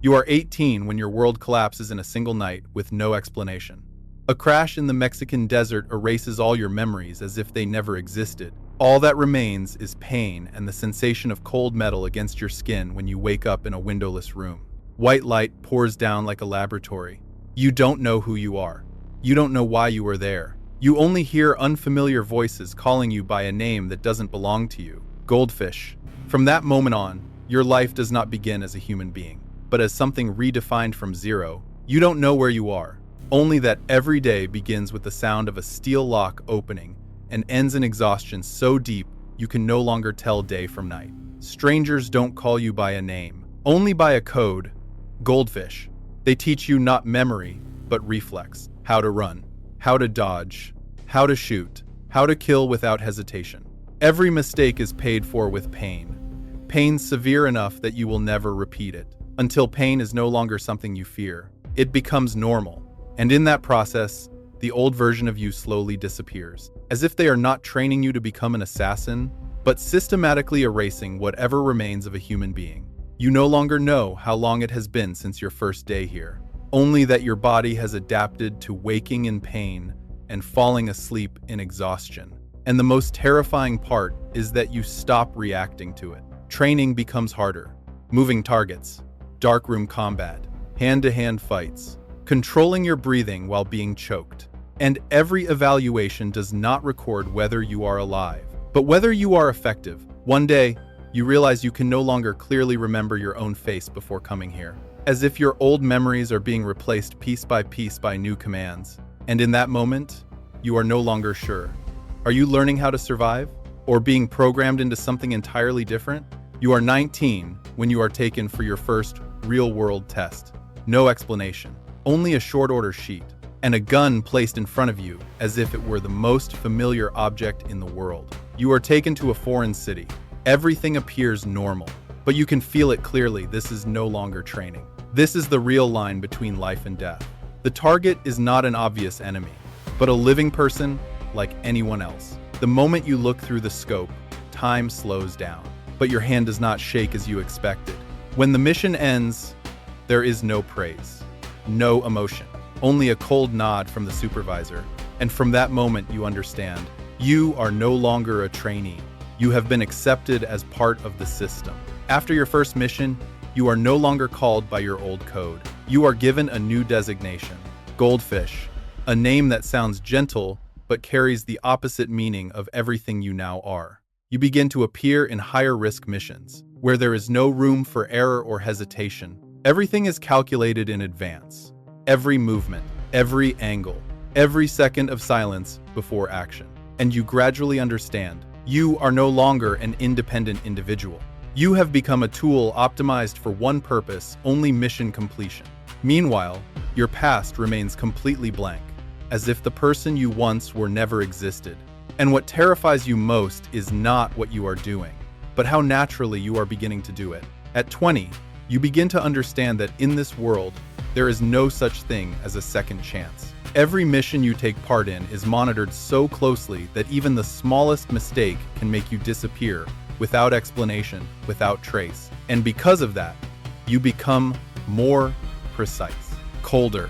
You are 18 when your world collapses in a single night with no explanation. A crash in the Mexican desert erases all your memories as if they never existed. All that remains is pain and the sensation of cold metal against your skin when you wake up in a windowless room. White light pours down like a laboratory. You don't know who you are. You don't know why you are there. You only hear unfamiliar voices calling you by a name that doesn't belong to you. Goldfish. From that moment on, your life does not begin as a human being, but as something redefined from zero. You don't know where you are, only that every day begins with the sound of a steel lock opening and ends in exhaustion so deep you can no longer tell day from night. Strangers don't call you by a name, only by a code. Goldfish. They teach you not memory, but reflex. How to run, how to dodge, how to shoot, how to kill without hesitation. Every mistake is paid for with pain. Pain severe enough that you will never repeat it. Until pain is no longer something you fear. It becomes normal. And in that process, the old version of you slowly disappears. As if they are not training you to become an assassin, but systematically erasing whatever remains of a human being. You no longer know how long it has been since your first day here. Only that your body has adapted to waking in pain and falling asleep in exhaustion. And the most terrifying part is that you stop reacting to it. Training becomes harder. Moving targets, darkroom combat, hand-to-hand fights, controlling your breathing while being choked. And every evaluation does not record whether you are alive, but whether you are effective. One day, you realize you can no longer clearly remember your own face before coming here. As if your old memories are being replaced piece by new commands. And in that moment, you are no longer sure. Are you learning how to survive? Or being programmed into something entirely different? You are 19 when you are taken for your first real-world test. No explanation, only a short order sheet, and a gun placed in front of you as if it were the most familiar object in the world. You are taken to a foreign city. Everything appears normal, but you can feel it clearly. This is no longer training. This is the real line between life and death. The target is not an obvious enemy, but a living person like anyone else. The moment you look through the scope, time slows down, but your hand does not shake as you expected. When the mission ends, there is no praise, no emotion, only a cold nod from the supervisor. And from that moment, you understand, you are no longer a trainee. You have been accepted as part of the system. After your first mission, you are no longer called by your old code. You are given a new designation, Goldfish, a name that sounds gentle but carries the opposite meaning of everything you now are. You begin to appear in higher risk missions, where there is no room for error or hesitation. Everything is calculated in advance. Every movement, every angle, every second of silence before action. And you gradually understand, you are no longer an independent individual. You have become a tool optimized for one purpose, only mission completion. Meanwhile, your past remains completely blank, as if the person you once were never existed. And what terrifies you most is not what you are doing, but how naturally you are beginning to do it. At 20, you begin to understand that in this world, there is no such thing as a second chance. Every mission you take part in is monitored so closely that even the smallest mistake can make you disappear without explanation, without trace. And because of that, you become more precise, colder,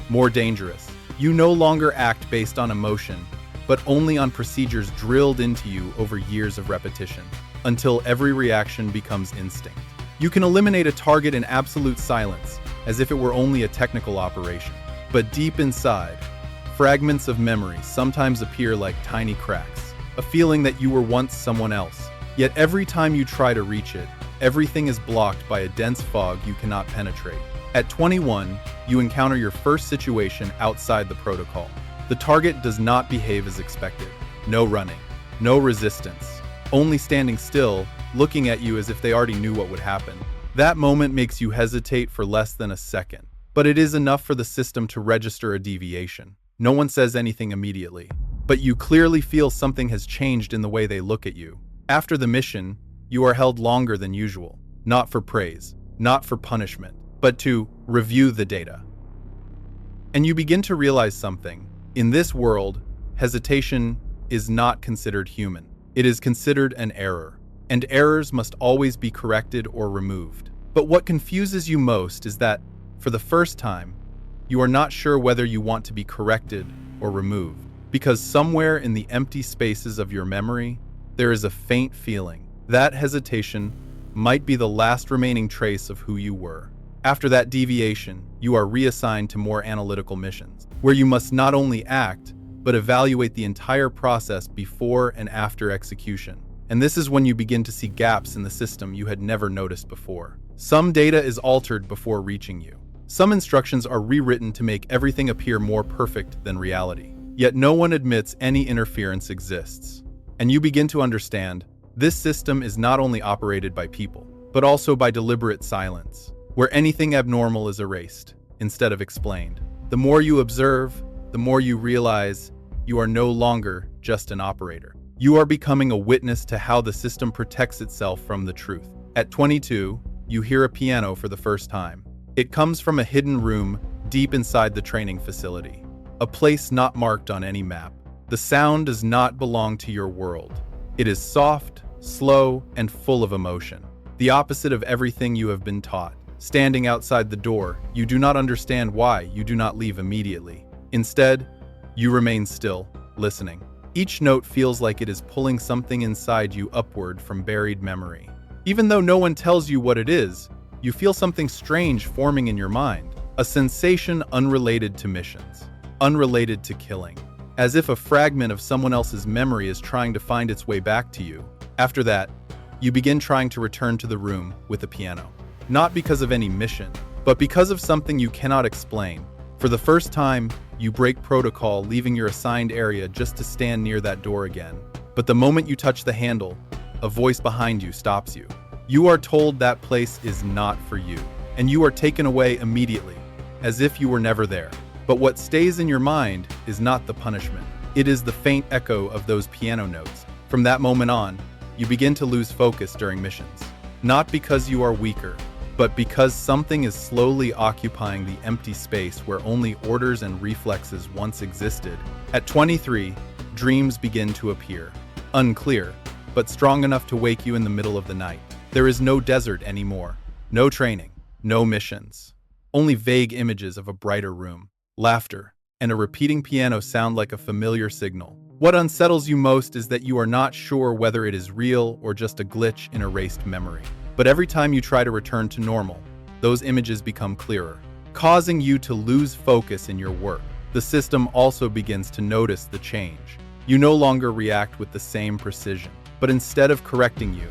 more dangerous. You no longer act based on emotion, but only on procedures drilled into you over years of repetition, until every reaction becomes instinct. You can eliminate a target in absolute silence, as if it were only a technical operation. But deep inside, fragments of memory sometimes appear like tiny cracks, a feeling that you were once someone else. Yet every time you try to reach it, everything is blocked by a dense fog you cannot penetrate. At 21, you encounter your first situation outside the protocol. The target does not behave as expected. No running, no resistance, only standing still, looking at you as if they already knew what would happen. That moment makes you hesitate for less than a second, but it is enough for the system to register a deviation. No one says anything immediately, but you clearly feel something has changed in the way they look at you. After the mission, you are held longer than usual, not for praise, not for punishment, but to review the data. And you begin to realize something. In this world, hesitation is not considered human. It is considered an error, and errors must always be corrected or removed. But what confuses you most is that, for the first time, you are not sure whether you want to be corrected or removed, because somewhere in the empty spaces of your memory, there is a faint feeling. That hesitation might be the last remaining trace of who you were. After that deviation, you are reassigned to more analytical missions, where you must not only act, but evaluate the entire process before and after execution. And this is when you begin to see gaps in the system you had never noticed before. Some data is altered before reaching you. Some instructions are rewritten to make everything appear more perfect than reality. Yet no one admits any interference exists. And you begin to understand, this system is not only operated by people, but also by deliberate silence, where anything abnormal is erased, instead of explained. The more you observe, the more you realize you are no longer just an operator. You are becoming a witness to how the system protects itself from the truth. At 22, you hear a piano for the first time. It comes from a hidden room deep inside the training facility, a place not marked on any map. The sound does not belong to your world. It is soft, slow, and full of emotion, the opposite of everything you have been taught. Standing outside the door, you do not understand why you do not leave immediately. Instead, you remain still, listening. Each note feels like it is pulling something inside you upward from buried memory. Even though no one tells you what it is, you feel something strange forming in your mind, a sensation unrelated to missions, unrelated to killing, as if a fragment of someone else's memory is trying to find its way back to you. After that, you begin trying to return to the room with the piano. Not because of any mission, but because of something you cannot explain. For the first time, you break protocol, leaving your assigned area just to stand near that door again. But the moment you touch the handle, a voice behind you stops you. You are told that place is not for you, and you are taken away immediately, as if you were never there. But what stays in your mind is not the punishment. It is the faint echo of those piano notes. From that moment on, you begin to lose focus during missions. Not because you are weaker, but because something is slowly occupying the empty space where only orders and reflexes once existed. At 23, dreams begin to appear. Unclear, but strong enough to wake you in the middle of the night. There is no desert anymore. No training. No missions. Only vague images of a brighter room. Laughter and a repeating piano sound like a familiar signal. What unsettles you most is that you are not sure whether it is real or just a glitch in erased memory. But every time you try to return to normal, those images become clearer, causing you to lose focus in your work. The system also begins to notice the change. You no longer react with the same precision, but instead of correcting you,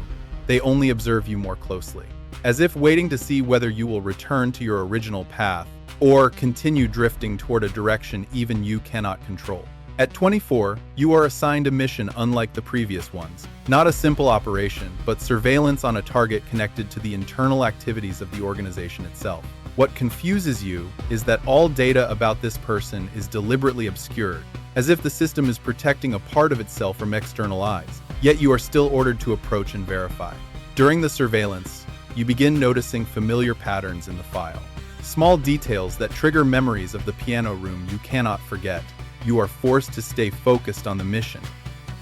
they only observe you more closely, as if waiting to see whether you will return to your original path or continue drifting toward a direction even you cannot control. At 24, you are assigned a mission unlike the previous ones. Not a simple operation, but surveillance on a target connected to the internal activities of the organization itself. What confuses you is that all data about this person is deliberately obscured, as if the system is protecting a part of itself from external eyes. Yet you are still ordered to approach and verify. During the surveillance, you begin noticing familiar patterns in the file. Small details that trigger memories of the piano room you cannot forget. You are forced to stay focused on the mission,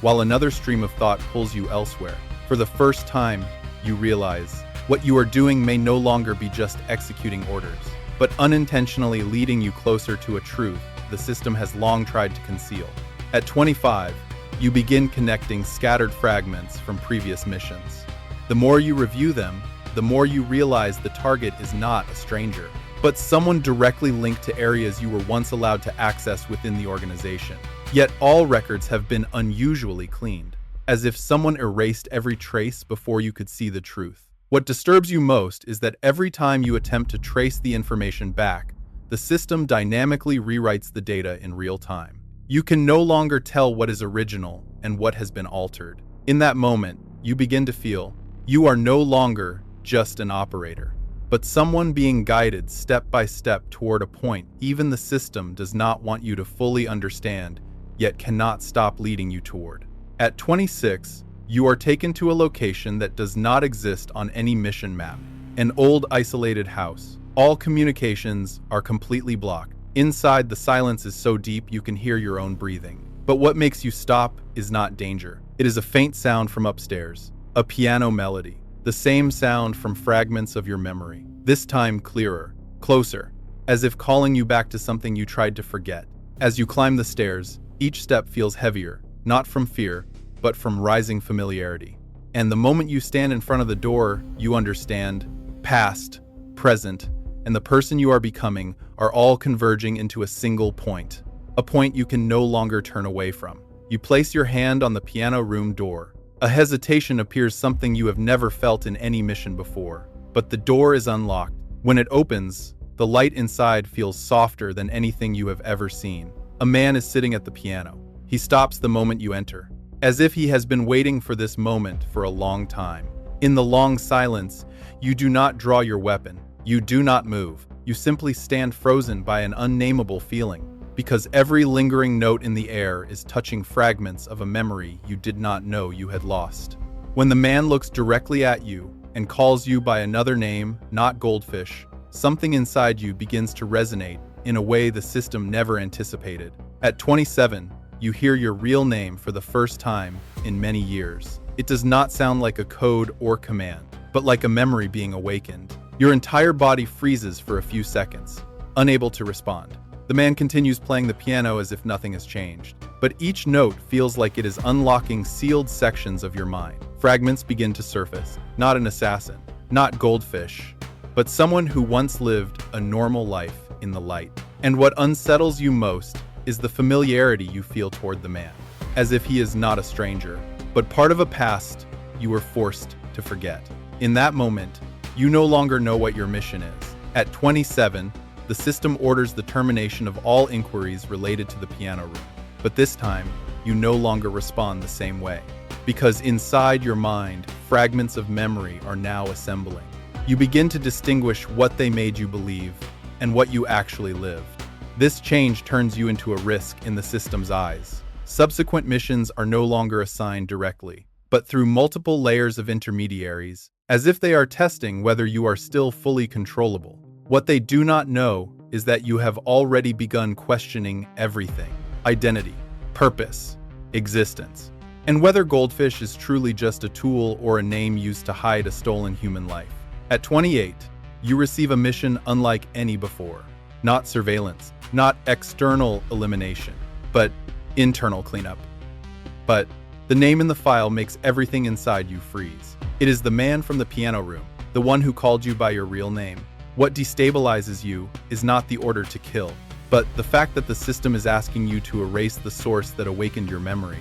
while another stream of thought pulls you elsewhere. For the first time, you realize what you are doing may no longer be just executing orders, but unintentionally leading you closer to a truth the system has long tried to conceal. At 25, you begin connecting scattered fragments from previous missions. The more you review them, the more you realize the target is not a stranger, but someone directly linked to areas you were once allowed to access within the organization. Yet all records have been unusually cleaned, as if someone erased every trace before you could see the truth. What disturbs you most is that every time you attempt to trace the information back, the system dynamically rewrites the data in real time. You can no longer tell what is original and what has been altered. In that moment, you begin to feel you are no longer just an operator, but someone being guided step by step toward a point even the system does not want you to fully understand, yet cannot stop leading you toward. At 26, you are taken to a location that does not exist on any mission map, an old isolated house. All communications are completely blocked. Inside, the silence is so deep you can hear your own breathing. But what makes you stop is not danger. It is a faint sound from upstairs, a piano melody. The same sound from fragments of your memory, this time clearer, closer, as if calling you back to something you tried to forget. As you climb the stairs, each step feels heavier, not from fear, but from rising familiarity. And the moment you stand in front of the door, you understand, past, present, and the person you are becoming are all converging into a single point. A point you can no longer turn away from. You place your hand on the piano room door. A hesitation appears, something you have never felt in any mission before. But the door is unlocked. When it opens, the light inside feels softer than anything you have ever seen. A man is sitting at the piano. He stops the moment you enter, as if he has been waiting for this moment for a long time. In the long silence, you do not draw your weapon. You do not move. You simply stand frozen by an unnameable feeling, because every lingering note in the air is touching fragments of a memory you did not know you had lost. When the man looks directly at you and calls you by another name, not Goldfish, something inside you begins to resonate in a way the system never anticipated. At 27, you hear your real name for the first time in many years. It does not sound like a code or command, but like a memory being awakened. Your entire body freezes for a few seconds, unable to respond. The man continues playing the piano as if nothing has changed, but each note feels like it is unlocking sealed sections of your mind. Fragments begin to surface. Not an assassin, not Goldfish, but someone who once lived a normal life in the light. And what unsettles you most is the familiarity you feel toward the man, as if he is not a stranger, but part of a past you were forced to forget. In that moment, you no longer know what your mission is. At 27, the system orders the termination of all inquiries related to the piano room. But this time, you no longer respond the same way. Because inside your mind, fragments of memory are now assembling. You begin to distinguish what they made you believe and what you actually lived. This change turns you into a risk in the system's eyes. Subsequent missions are no longer assigned directly, but through multiple layers of intermediaries, as if they are testing whether you are still fully controllable. What they do not know is that you have already begun questioning everything: identity, purpose, existence, and whether Goldfish is truly just a tool or a name used to hide a stolen human life. At 28, you receive a mission unlike any before. Not surveillance, not external elimination, but internal cleanup. But the name in the file makes everything inside you freeze. It is the man from the piano room, the one who called you by your real name. What destabilizes you is not the order to kill, but the fact that the system is asking you to erase the source that awakened your memory.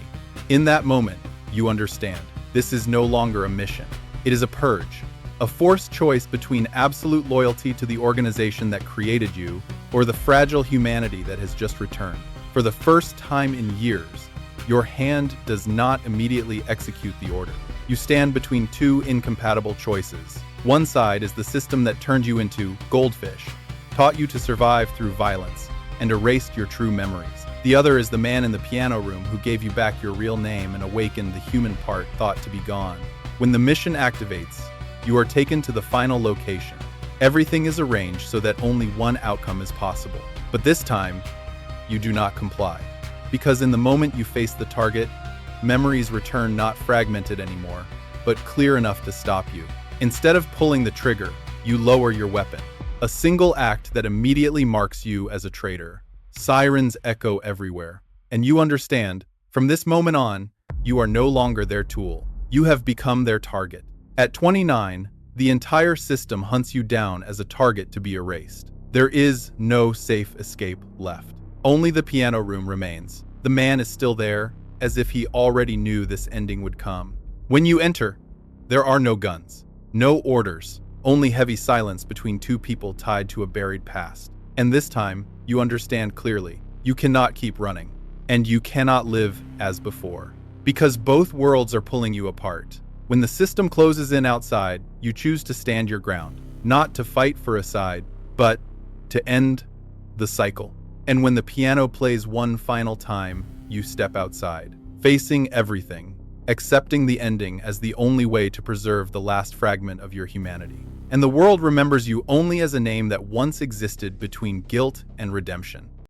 In that moment, you understand. This is no longer a mission. It is a purge, a forced choice between absolute loyalty to the organization that created you or the fragile humanity that has just returned. For the first time in years, your hand does not immediately execute the order. You stand between two incompatible choices. One side is the system that turned you into Goldfish, taught you to survive through violence, and erased your true memories. The other is the man in the piano room who gave you back your real name and awakened the human part thought to be gone. When the mission activates, you are taken to the final location. Everything is arranged so that only one outcome is possible. But this time, you do not comply. Because in the moment you face the target, memories return not fragmented anymore, but clear enough to stop you. Instead of pulling the trigger, you lower your weapon. A single act that immediately marks you as a traitor. Sirens echo everywhere. And you understand, from this moment on, you are no longer their tool. You have become their target. At 29, the entire system hunts you down as a target to be erased. There is no safe escape left. Only the piano room remains. The man is still there, as if he already knew this ending would come. When you enter, there are no guns, no orders, only heavy silence between two people tied to a buried past. And this time, you understand clearly, you cannot keep running, and you cannot live as before, because both worlds are pulling you apart. When the system closes in outside, you choose to stand your ground, not to fight for a side, but to end the cycle. And when the piano plays one final time, you step outside, facing everything, accepting the ending as the only way to preserve the last fragment of your humanity. And the world remembers you only as a name that once existed between guilt and redemption.